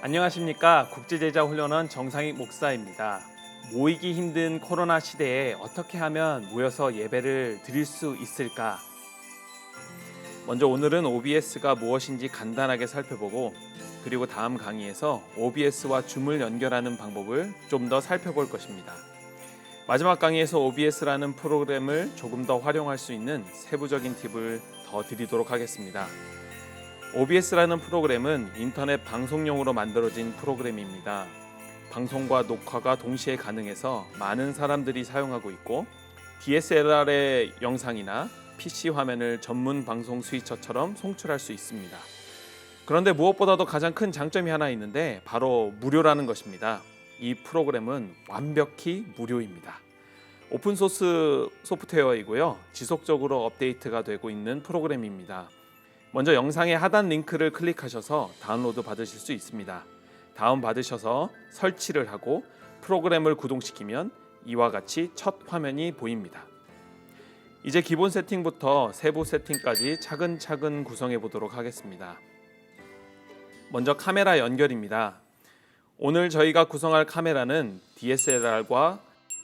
안녕하십니까. 국제제자훈련원 정상익 목사입니다. 모이기 힘든 코로나 시대에 어떻게 하면 모여서 예배를 드릴 수 있을까? 먼저 오늘은 OBS가 무엇인지 간단하게 살펴보고, 그리고 다음 강의에서 OBS와 줌을 연결하는 방법을 좀 더 살펴볼 것입니다. 마지막 강의에서 OBS라는 프로그램을 조금 더 활용할 수 있는 세부적인 팁을 더 드리도록 하겠습니다. OBS라는 프로그램은 인터넷 방송용으로 만들어진 프로그램입니다. 방송과 녹화가 동시에 가능해서 많은 사람들이 사용하고 있고, DSLR의 영상이나 PC 화면을 전문 방송 스위처처럼 송출할 수 있습니다. 그런데 무엇보다도 가장 큰 장점이 하나 있는데 바로 무료라는 것입니다. 이 프로그램은 완벽히 무료입니다. 오픈소스 소프트웨어이고요. 지속적으로 업데이트가 되고 있는 프로그램입니다. 먼저 영상의 하단 링크를 클릭하셔서 다운로드 받으실 수 있습니다. 다운 받으셔서 설치를 하고 프로그램을 구동시키면 이와 같이 첫 화면이 보입니다. 이제 기본 세팅부터 세부 세팅까지 차근차근 구성해 보도록 하겠습니다. 먼저 카메라 연결입니다. 오늘 저희가 구성할 카메라는 DSLR과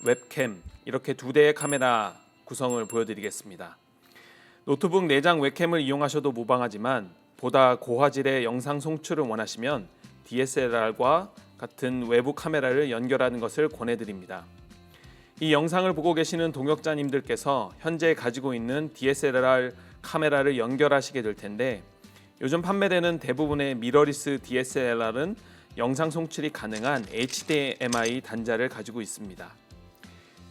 웹캠 이렇게 두 대의 카메라 구성을 보여드리겠습니다. 노트북 내장 웹캠을 이용하셔도 무방하지만 보다 고화질의 영상 송출을 원하시면 DSLR과 같은 외부 카메라를 연결하는 것을 권해드립니다. 이 영상을 보고 계시는 동역자님들께서 현재 가지고 있는 DSLR 카메라를 연결하시게 될 텐데, 요즘 판매되는 대부분의 미러리스 DSLR은 영상 송출이 가능한 HDMI 단자를 가지고 있습니다.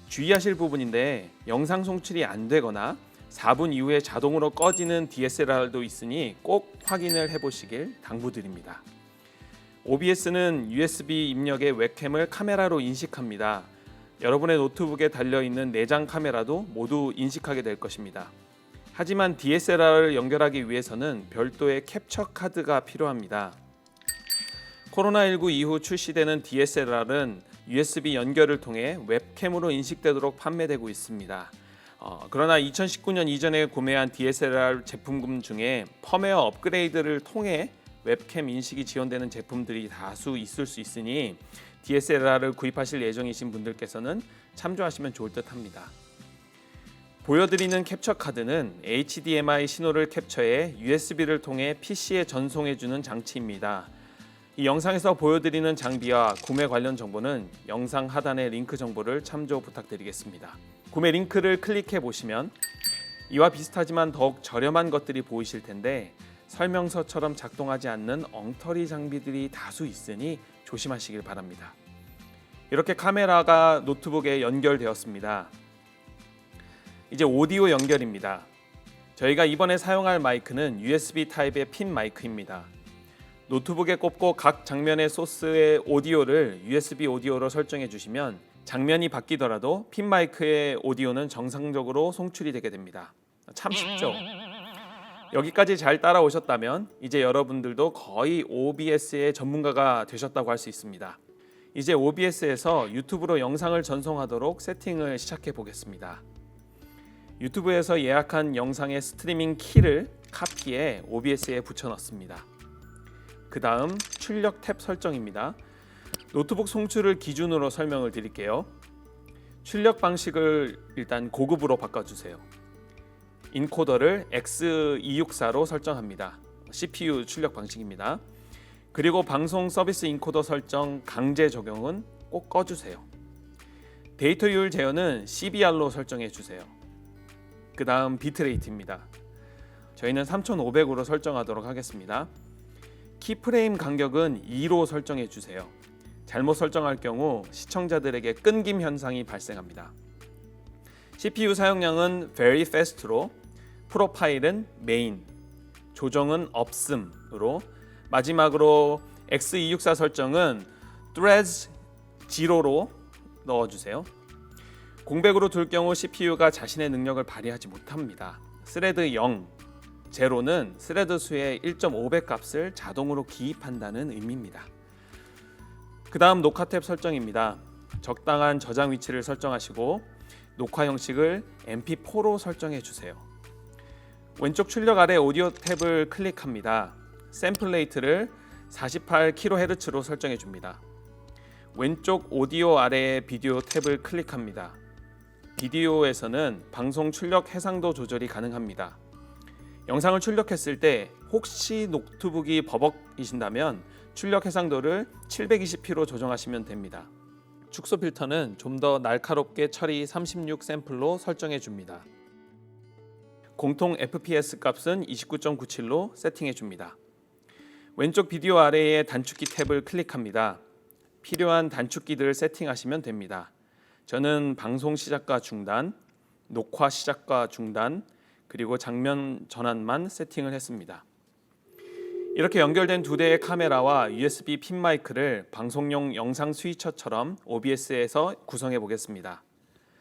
주의하실 부분인데, 영상 송출이 안 되거나 4분 이후에 자동으로 꺼지는 DSLR도 있으니 꼭 확인을 해보시길 당부드립니다. OBS는 USB 입력의 웹캠을 카메라로 인식합니다. 여러분의 노트북에 달려있는 내장 카메라도 모두 인식하게 될 것입니다. 하지만 DSLR을 연결하기 위해서는 별도의 캡처 카드가 필요합니다. 코로나19 이후 출시되는 DSLR은 USB 연결을 통해 웹캠으로 인식되도록 판매되고 있습니다. 그러나 2019년 이전에 구매한 DSLR 제품군 중에 펌웨어 업그레이드를 통해 웹캠 인식이 지원되는 제품들이 다수 있을 수 있으니 DSLR을 구입하실 예정이신 분들께서는 참조하시면 좋을 듯합니다. 보여드리는 캡처 카드는 HDMI 신호를 캡처해 USB를 통해 PC에 전송해주는 장치입니다. 이 영상에서 보여드리는 장비와 구매 관련 정보는 영상 하단의 링크 정보를 참조 부탁드리겠습니다. 구매 링크를 클릭해 보시면 이와 비슷하지만 더욱 저렴한 것들이 보이실 텐데, 설명서처럼 작동하지 않는 엉터리 장비들이 다수 있으니 조심하시길 바랍니다. 이렇게 카메라가 노트북에 연결되었습니다. 이제 오디오 연결입니다. 저희가 이번에 사용할 마이크는 USB 타입의 핀 마이크입니다. 노트북에 꼽고 각 장면의 소스의 오디오를 USB 오디오로 설정해 주시면 장면이 바뀌더라도 핀 마이크의 오디오는 정상적으로 송출이 되게 됩니다. 참 쉽죠? 여기까지 잘 따라오셨다면 이제 여러분들도 거의 OBS의 전문가가 되셨다고 할 수 있습니다. 이제 OBS에서 유튜브로 영상을 전송하도록 세팅을 시작해 보겠습니다. 유튜브에서 예약한 영상의 스트리밍 키를 카피해 OBS에 붙여 넣습니다. 그 다음 출력 탭 설정입니다. 노트북 송출을 기준으로 설명을 드릴게요. 출력 방식을 일단 고급으로 바꿔주세요. 인코더를 X264로 설정합니다. CPU 출력 방식입니다. 그리고 방송 서비스 인코더 설정 강제 적용은 꼭 꺼주세요. 데이터율 제어는 CBR로 설정해 주세요. 그 다음 비트레이트입니다. 저희는 3500으로 설정하도록 하겠습니다. 키프레임 간격은 2로 설정해 주세요. 잘못 설정할 경우 시청자들에게 끊김 현상이 발생합니다. CPU 사용량은 Very Fast로, 프로파일은 메인, 조정은 없음으로, 마지막으로 X264 설정은 Threads 0로 넣어주세요. 공백으로 둘 경우 CPU가 자신의 능력을 발휘하지 못합니다. 스레드 0, 제로는 스레드 수의 1.5배 값을 자동으로 기입한다는 의미입니다. 그 다음 녹화 탭 설정입니다. 적당한 저장 위치를 설정하시고 녹화 형식을 MP4로 설정해 주세요. 왼쪽 출력 아래 오디오 탭을 클릭합니다. 샘플 레이트를 48kHz로 설정해 줍니다. 왼쪽 오디오 아래의 비디오 탭을 클릭합니다. 비디오에서는 방송 출력 해상도 조절이 가능합니다. 영상을 출력했을 때 혹시 노트북이 버벅이신다면 출력 해상도를 720p로 조정하시면 됩니다. 축소 필터는 좀 더 날카롭게 처리 36 샘플로 설정해 줍니다. 공통 FPS 값은 29.97로 세팅해 줍니다. 왼쪽 비디오 아래의 단축키 탭을 클릭합니다. 필요한 단축키들을 세팅하시면 됩니다. 저는 방송 시작과 중단, 녹화 시작과 중단, 그리고 장면 전환만 세팅을 했습니다. 이렇게 연결된 두 대의 카메라와 USB 핀 마이크를 방송용 영상 스위처처럼 OBS에서 구성해 보겠습니다.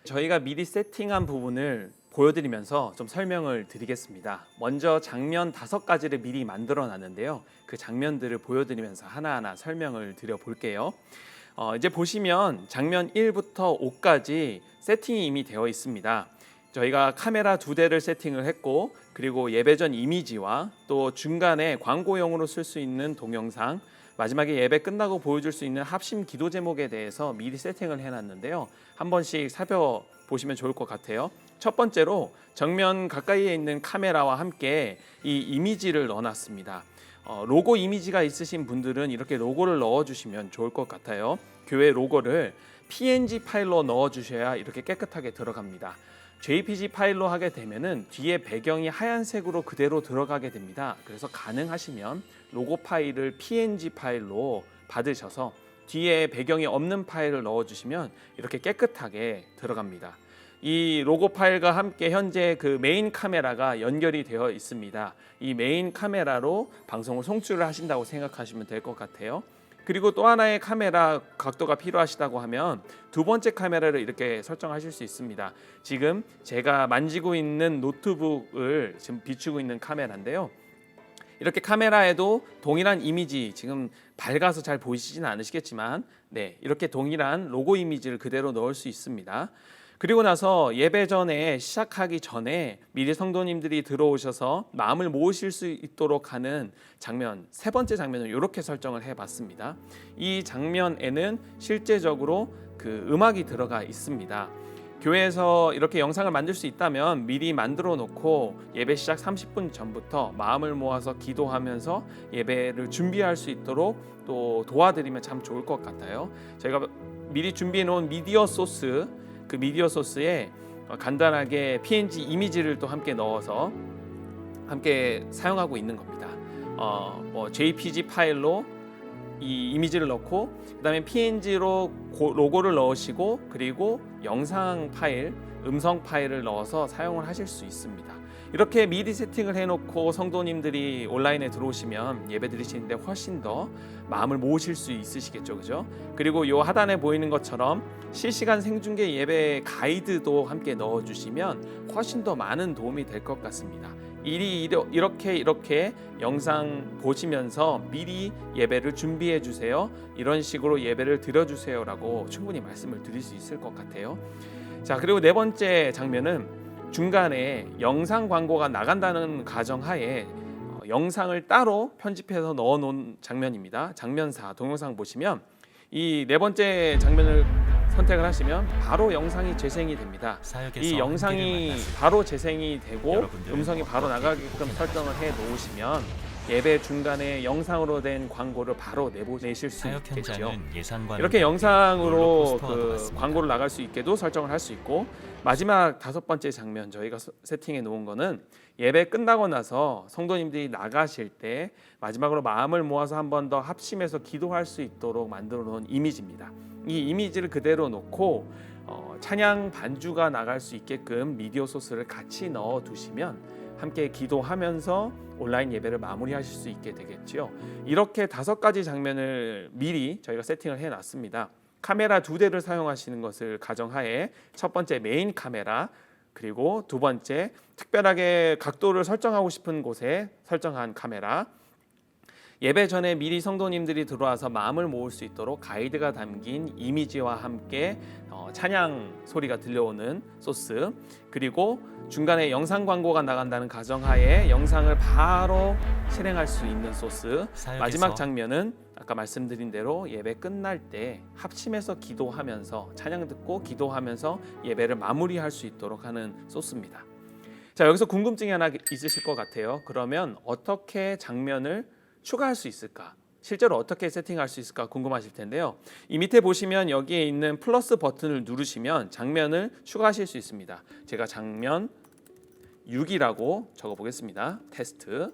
저희가 미리 세팅한 부분을 보여드리면서 좀 설명을 드리겠습니다. 먼저 장면 5가지를 미리 만들어 놨는데요. 그 장면들을 보여드리면서 하나하나 설명을 드려 볼게요. 이제 보시면 장면 1부터 5까지 세팅이 이미 되어 있습니다. 저희가 카메라 2대를 세팅을 했고, 그리고 예배 전 이미지와 또 중간에 광고용으로 쓸 수 있는 동영상, 마지막에 예배 끝나고 보여줄 수 있는 합심 기도 제목에 대해서 미리 세팅을 해놨는데요. 한 번씩 살펴보시면 좋을 것 같아요. 첫 번째로 정면 가까이에 있는 카메라와 함께 이 이미지를 넣어놨습니다. 로고 이미지가 있으신 분들은 이렇게 로고를 넣어주시면 좋을 것 같아요. 교회 로고를 PNG 파일로 넣어주셔야 이렇게 깨끗하게 들어갑니다. JPG 파일로 하게 되면은 뒤에 배경이 하얀색으로 그대로 들어가게 됩니다. 그래서 가능하시면 로고 파일을 PNG 파일로 받으셔서 뒤에 배경이 없는 파일을 넣어주시면 이렇게 깨끗하게 들어갑니다. 이 로고 파일과 함께 현재 그 메인 카메라가 연결이 되어 있습니다. 이 메인 카메라로 방송을 송출을 하신다고 생각하시면 될 것 같아요. 그리고 또 하나의 카메라 각도가 필요하시다고 하면 두 번째 카메라를 이렇게 설정하실 수 있습니다. 지금 제가 만지고 있는 노트북을 지금 비추고 있는 카메라인데요. 이렇게 카메라에도 동일한 이미지, 지금 밝아서 잘 보이시지는 않으시겠지만 이렇게 동일한 로고 이미지를 그대로 넣을 수 있습니다. 그리고 나서 예배 전에 시작하기 전에 미리 성도님들이 들어오셔서 마음을 모으실 수 있도록 하는 장면, 세 번째 장면을 이렇게 설정을 해봤습니다. 이 장면에는 실제적으로 그 음악이 들어가 있습니다. 교회에서 이렇게 영상을 만들 수 있다면 미리 만들어 놓고 예배 시작 30분 전부터 마음을 모아서 기도하면서 예배를 준비할 수 있도록 또 도와드리면 참 좋을 것 같아요. 저희가 미리 준비해 놓은 미디어 소스, 그 미디어 소스에 간단하게 PNG 이미지를 또 함께 넣어서 함께 사용하고 있는 겁니다. JPG 파일로 이 이미지를 넣고 그다음에 PNG로 로고를 넣으시고 그리고 영상 파일, 음성 파일을 넣어서 사용을 하실 수 있습니다. 이렇게 미리 세팅을 해놓고 성도님들이 온라인에 들어오시면 예배 드리시는데 훨씬 더 마음을 모으실 수 있으시겠죠, 그죠? 그리고 요 하단에 보이는 것처럼 실시간 생중계 예배 가이드도 함께 넣어주시면 훨씬 더 많은 도움이 될 것 같습니다. 이렇게 영상 보시면서 미리 예배를 준비해 주세요. 이런 식으로 예배를 드려주세요라고 충분히 말씀을 드릴 수 있을 것 같아요. 자, 그리고 네 번째 장면은 중간에 영상 광고가 나간다는 가정하에 영상을 따로 편집해서 넣어놓은 장면입니다. 장면 4 동영상 보시면 이 네 번째 장면을 선택을 하시면 바로 영상이 재생이 됩니다. 이 영상이 바로 재생이 되고 음성이 바로 나가게끔 설정을 해 놓으시면 예배 중간에 영상으로 된 광고를 바로 내보내실 수 있겠죠. 이렇게 영상으로 그 광고를 나갈 수 있게도 설정을 할 수 있고, 마지막 5번째 장면 저희가 세팅해 놓은 거는 예배 끝나고 나서 성도님들이 나가실 때 마지막으로 마음을 모아서 한 번 더 합심해서 기도할 수 있도록 만들어 놓은 이미지입니다. 이 이미지를 그대로 놓고 찬양 반주가 나갈 수 있게끔 미디어 소스를 같이 넣어 두시면 함께 기도하면서 온라인 예배를 마무리하실 수 있게 되겠죠. 이렇게 5가지 장면을 미리 저희가 세팅을 해놨습니다. 카메라 2대를 사용하시는 것을 가정하에 첫 번째 메인 카메라, 그리고 두 번째 특별하게 각도를 설정하고 싶은 곳에 설정한 카메라, 예배 전에 미리 성도님들이 들어와서 마음을 모을 수 있도록 가이드가 담긴 이미지와 함께 찬양 소리가 들려오는 소스, 그리고 중간에 영상 광고가 나간다는 가정하에 영상을 바로 실행할 수 있는 소스, 마지막 장면은 아까 말씀드린 대로 예배 끝날 때 합심해서 기도하면서 찬양 듣고 기도하면서 예배를 마무리할 수 있도록 하는 소스입니다. 자, 여기서 궁금증이 하나 있으실 것 같아요. 그러면 어떻게 장면을 추가할 수 있을까? 실제로 어떻게 세팅할 수 있을까 궁금하실 텐데요. 이 밑에 보시면 여기에 있는 플러스 버튼을 누르시면 장면을 추가하실 수 있습니다. 제가 장면 6이라고 적어 보겠습니다. 테스트.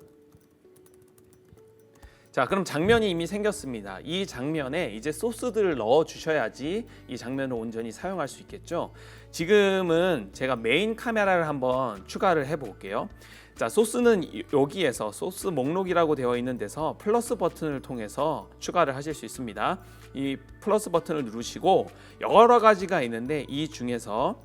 자, 그럼 장면이 이미 생겼습니다. 이 장면에 이제 소스들을 넣어 주셔야지 이 장면을 온전히 사용할 수 있겠죠. 지금은 제가 메인 카메라를 한번 추가를 해 볼게요. 자, 소스는 여기에서 소스 목록이라고 되어 있는 데서 플러스 버튼을 통해서 추가를 하실 수 있습니다. 이 플러스 버튼을 누르시고 여러 가지가 있는데 이 중에서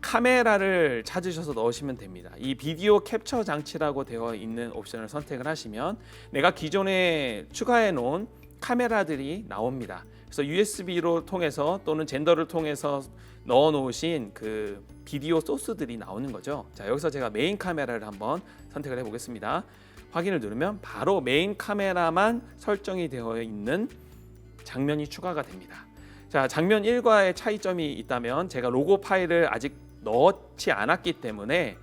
카메라를 찾으셔서 넣으시면 됩니다. 이 비디오 캡처 장치라고 되어 있는 옵션을 선택을 하시면 내가 기존에 추가해 놓은 카메라들이 나옵니다. 그래서 USB로 통해서 또는 젠더를 통해서 넣어 놓으신 그 비디오 소스들이 나오는 거죠. 자, 여기서 제가 메인 카메라를 한번 선택을 해 보겠습니다. 확인을 누르면 바로 메인 카메라만 설정이 되어 있는 장면이 추가가 됩니다. 자, 장면 1과의 차이점이 있다면 제가 로고 파일을 아직 넣지 않았기 때문에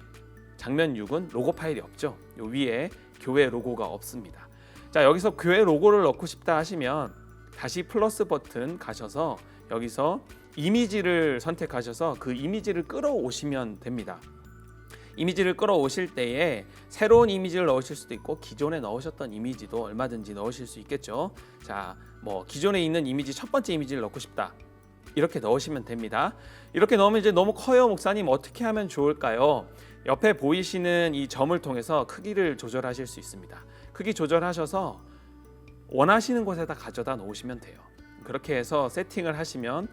장면 6은 로고 파일이 없죠. 요 위에 교회 로고가 없습니다. 자, 여기서 교회 로고를 넣고 싶다 하시면 다시 플러스 버튼 가셔서 여기서 이미지를 선택하셔서 그 이미지를 끌어오시면 됩니다. 이미지를 끌어오실 때에 새로운 이미지를 넣으실 수도 있고 기존에 넣으셨던 이미지도 얼마든지 넣으실 수 있겠죠. 자, 뭐 기존에 있는 이미지 첫 번째 이미지를 넣고 싶다. 이렇게 넣으시면 됩니다. 이렇게 넣으면 이제 너무 커요, 목사님. 어떻게 하면 좋을까요? 옆에 보이시는 이 점을 통해서 크기를 조절하실 수 있습니다. 크기 조절하셔서 원하시는 곳에다 가져다 놓으시면 돼요. 그렇게 해서 세팅을 하시면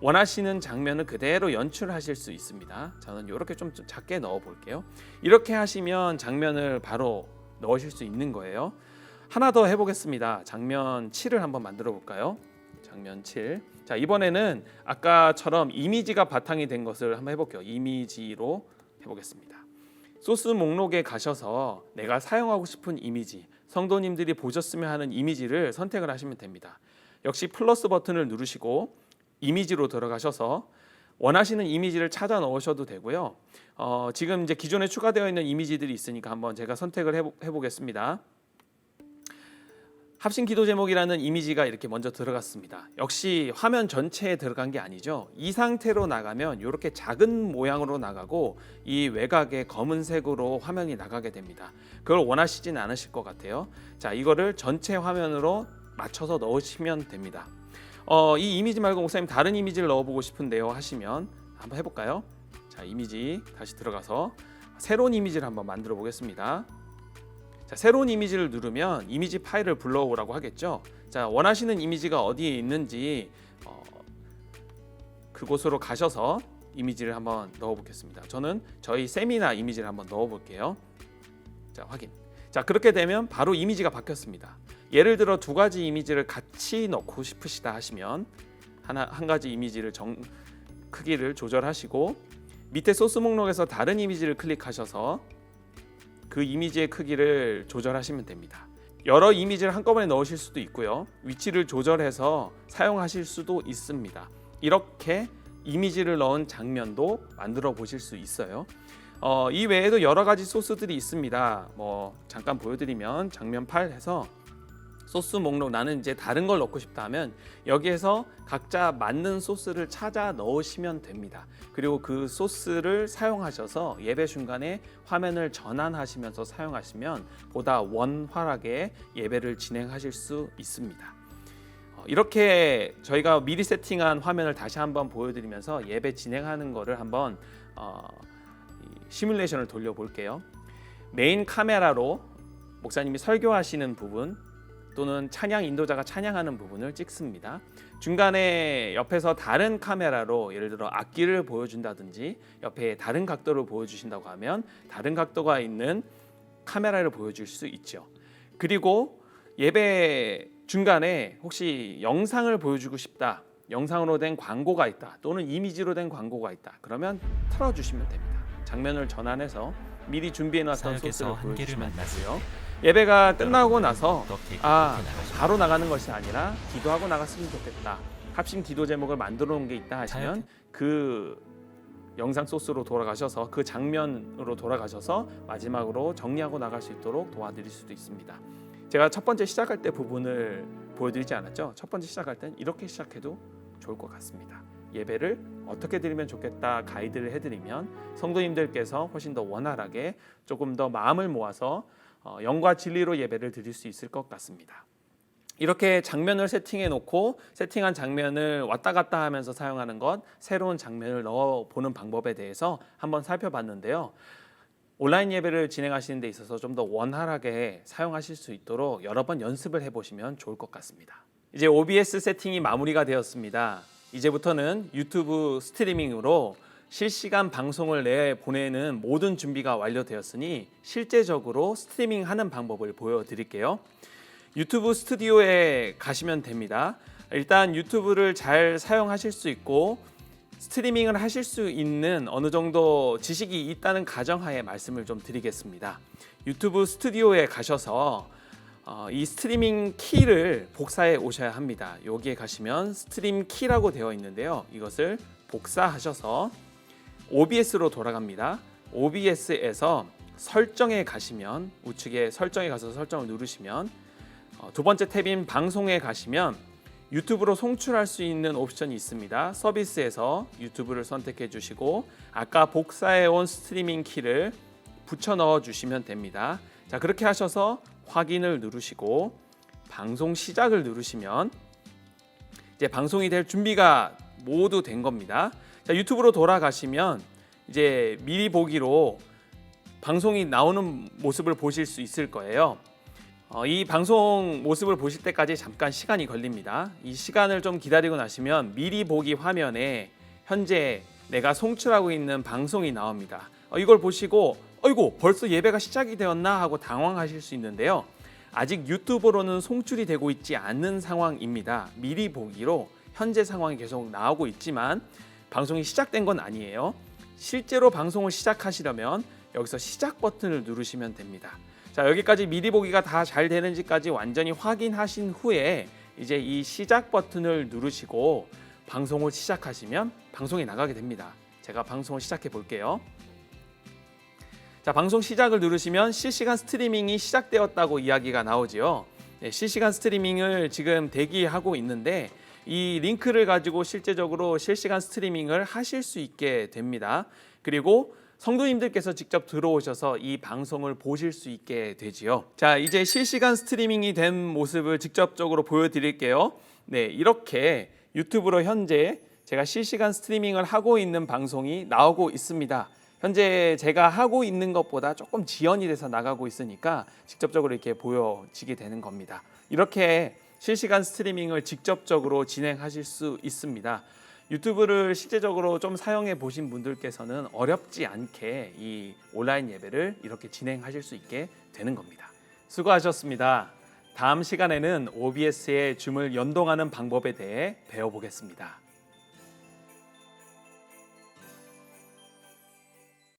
원하시는 장면을 그대로 연출하실 수 있습니다. 저는 이렇게 좀 작게 넣어 볼게요. 이렇게 하시면 장면을 바로 넣으실 수 있는 거예요. 하나 더 해보겠습니다. 장면 7을 한번 만들어 볼까요? 장면 7. 자, 이번에는 아까처럼 이미지가 바탕이 된 것을 한번 해볼게요. 이미지로 해보겠습니다. 소스 목록에 가셔서 내가 사용하고 싶은 이미지, 성도님들이 보셨으면 하는 이미지를 선택을 하시면 됩니다. 역시 플러스 버튼을 누르시고 이미지로 들어가셔서 원하시는 이미지를 찾아 넣으셔도 되고요. 지금 이제 기존에 추가되어 있는 이미지들이 있으니까 한번 제가 선택을 해보겠습니다. 합심 기도 제목이라는 이미지가 이렇게 먼저 들어갔습니다. 역시 화면 전체에 들어간 게 아니죠. 이 상태로 나가면 이렇게 작은 모양으로 나가고 이 외곽에 검은색으로 화면이 나가게 됩니다. 그걸 원하시진 않으실 것 같아요. 자, 이거를 전체 화면으로 맞춰서 넣으시면 됩니다. 이 이미지 말고 목사님 다른 이미지를 넣어보고 싶은데요 하시면 한번 해볼까요? 자, 이미지 다시 들어가서 새로운 이미지를 한번 만들어 보겠습니다. 자, 새로운 이미지를 누르면 이미지 파일을 불러오라고 하겠죠. 자, 원하시는 이미지가 어디에 있는지 그곳으로 가셔서 이미지를 한번 넣어 보겠습니다. 저는 저희 세미나 이미지를 한번 넣어 볼게요. 자, 확인. 자, 그렇게 되면 바로 이미지가 바뀌었습니다. 예를 들어 두 가지 이미지를 같이 넣고 싶으시다 하시면 한 가지 이미지를 크기를 조절하시고 밑에 소스 목록에서 다른 이미지를 클릭하셔서 그 이미지의 크기를 조절하시면 됩니다. 여러 이미지를 한꺼번에 넣으실 수도 있고요. 위치를 조절해서 사용하실 수도 있습니다. 이렇게 이미지를 넣은 장면도 만들어 보실 수 있어요. 이 외에도 여러 가지 소스들이 있습니다. 잠깐 보여드리면 장면 8 해서 소스 목록 나는 이제 다른 걸 넣고 싶다 하면 여기에서 각자 맞는 소스를 찾아 넣으시면 됩니다. 그리고 그 소스를 사용하셔서 예배 중간에 화면을 전환하시면서 사용하시면 보다 원활하게 예배를 진행하실 수 있습니다. 이렇게 저희가 미리 세팅한 화면을 다시 한번 보여드리면서 예배 진행하는 거를 한번 시뮬레이션을 돌려볼게요. 메인 카메라로 목사님이 설교하시는 부분 또는 찬양 인도자가 찬양하는 부분을 찍습니다. 중간에 옆에서 다른 카메라로 예를 들어 악기를 보여준다든지 옆에 다른 각도를 보여주신다고 하면 다른 각도가 있는 카메라를 보여줄 수 있죠. 그리고 예배 중간에 혹시 영상을 보여주고 싶다, 영상으로 된 광고가 있다, 또는 이미지로 된 광고가 있다, 그러면 틀어주시면 됩니다. 장면을 전환해서 미리 준비해놨던 소스를 보여주시면 되고요. 예배가 끝나고 나서 바로 나가는 것이 아니라 기도하고 나갔으면 좋겠다, 합심 기도 제목을 만들어 놓은 게 있다 하시면 그 영상 소스로 돌아가셔서 그 장면으로 돌아가셔서 마지막으로 정리하고 나갈 수 있도록 도와드릴 수도 있습니다. 제가 첫 번째 시작할 때 부분을 보여드리지 않았죠? 첫 번째 시작할 땐 이렇게 시작해도 좋을 것 같습니다. 예배를 어떻게 드리면 좋겠다 가이드를 해드리면 성도님들께서 훨씬 더 원활하게 조금 더 마음을 모아서 영과 진리로 예배를 드릴 수 있을 것 같습니다. 이렇게 장면을 세팅해 놓고 세팅한 장면을 왔다 갔다 하면서 사용하는 것, 새로운 장면을 넣어보는 방법에 대해서 한번 살펴봤는데요. 온라인 예배를 진행하시는 데 있어서 좀 더 원활하게 사용하실 수 있도록 여러 번 연습을 해보시면 좋을 것 같습니다. 이제 OBS 세팅이 마무리가 되었습니다. 이제부터는 유튜브 스트리밍으로 실시간 방송을 내보내는 모든 준비가 완료되었으니 실제적으로 스트리밍하는 방법을 보여드릴게요. 유튜브 스튜디오에 가시면 됩니다. 일단 유튜브를 잘 사용하실 수 있고 스트리밍을 하실 수 있는 어느 정도 지식이 있다는 가정하에 말씀을 좀 드리겠습니다. 유튜브 스튜디오에 가셔서 이 스트리밍 키를 복사해 오셔야 합니다. 여기에 가시면 스트림 키라고 되어 있는데요. 이것을 복사하셔서 OBS로 돌아갑니다. OBS에서 설정에 가시면 우측에 설정에 가서 설정을 누르시면 두 번째 탭인 방송에 가시면 유튜브로 송출할 수 있는 옵션이 있습니다. 서비스에서 유튜브를 선택해 주시고 아까 복사해 온 스트리밍 키를 붙여 넣어 주시면 됩니다. 자, 그렇게 하셔서 확인을 누르시고 방송 시작을 누르시면 이제 방송이 될 준비가 모두 된 겁니다. 자, 유튜브로 돌아가시면 이제 미리 보기로 방송이 나오는 모습을 보실 수 있을 거예요. 이 방송 모습을 보실 때까지 잠깐 시간이 걸립니다. 이 시간을 좀 기다리고 나시면 미리 보기 화면에 현재 내가 송출하고 있는 방송이 나옵니다. 이걸 보시고 어이구 벌써 예배가 시작이 되었나 하고 당황하실 수 있는데요. 아직 유튜브로는 송출이 되고 있지 않는 상황입니다. 미리 보기로 현재 상황이 계속 나오고 있지만 방송이 시작된 건 아니에요. 실제로 방송을 시작하시려면 여기서 시작 버튼을 누르시면 됩니다. 자, 여기까지 미리 보기가 다 잘 되는지까지 완전히 확인하신 후에 이제 이 시작 버튼을 누르시고 방송을 시작하시면 방송이 나가게 됩니다. 제가 방송을 시작해 볼게요. 자, 방송 시작을 누르시면 실시간 스트리밍이 시작되었다고 이야기가 나오지요. 네, 실시간 스트리밍을 지금 대기하고 있는데 이 링크를 가지고 실제적으로 실시간 스트리밍을 하실 수 있게 됩니다. 그리고 성도님들께서 직접 들어오셔서 이 방송을 보실 수 있게 되지요. 자, 이제 실시간 스트리밍이 된 모습을 직접적으로 보여드릴게요. 네, 이렇게 유튜브로 현재 제가 실시간 스트리밍을 하고 있는 방송이 나오고 있습니다. 현재 제가 하고 있는 것보다 조금 지연이 돼서 나가고 있으니까 직접적으로 이렇게 보여지게 되는 겁니다. 이렇게 실시간 스트리밍을 직접적으로 진행하실 수 있습니다. 유튜브를 실제적으로 좀 사용해 보신 분들께서는 어렵지 않게 이 온라인 예배를 이렇게 진행하실 수 있게 되는 겁니다. 수고하셨습니다. 다음 시간에는 OBS의 줌을 연동하는 방법에 대해 배워보겠습니다.